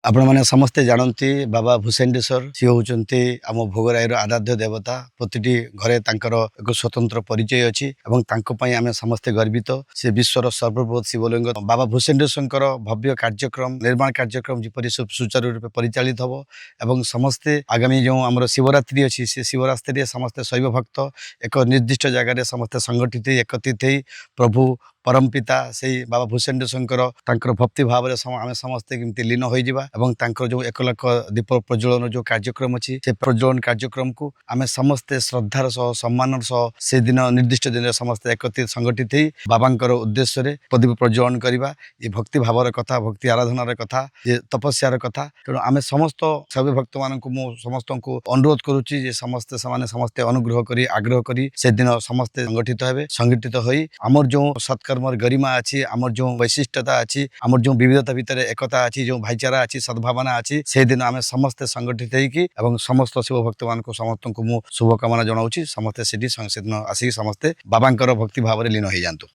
आपण मैंने समस्ते जानती बाबा भूषेंडेश्वर सी होती आम भोगराईर आराध्य देवता प्रतिटी घरे तांकर एक स्वतंत्र परिचय अच्छी आम समस्ते गर्वित से विश्वर सर्वबृहत शिवलिंग बाबा भूषेंडेश्वर भव्य कार्यक्रम निर्माण कार्यक्रम जिपरि सुचारू रूपे परिचालित हम एवं समस्ते आगामी जो आम शिवरात्रि अच्छी से शिवरात्रि समस्ते शैव भक्त एक निर्दिष्ट जगार समस्ते संगठित एकत्रित प्रभु परमपिता से बाबा भूषेंडेश्वर भक्ति भाव आम समस्ते केमती लीन हो जो 1 लाख दीप प्रज्वलन जो कार्यक्रम अच्छी से प्रज्वलन कार्यक्रम को आम समस्ते श्रद्धार सह सम्मान सह से दिन निर्दिष्ट दिन समस्ते एकत्रित संगठित बाबा उद्देश्य प्रदीप प्रज्वलन करवा ये भक्ति भावर कथा भक्ति आराधनार कथा ये तपस्यार कथा तेणु आम समस्त सभी भक्त मान समस्त को अनुरोध करुच्ची समस्ते समस्ते अनुग्रह कर आग्रह कर से दिन समस्ते संगठित हो आमर जो सत्कर्मर गरिमा अच्छी आमर जो वैशिष्टता अच्छी आमर जो विविधता भितर एकता अच्छी जो भाईचारा अच्छी सद्भावना अच्छी से दिन आम समस्ते संगठित होकर समस्त शिव भक्त मान समस्त को शुभकामना जनाऊँ समस्ते से दिन आसिक समस्ते बाबा भक्ति भाव लीन हो जातु।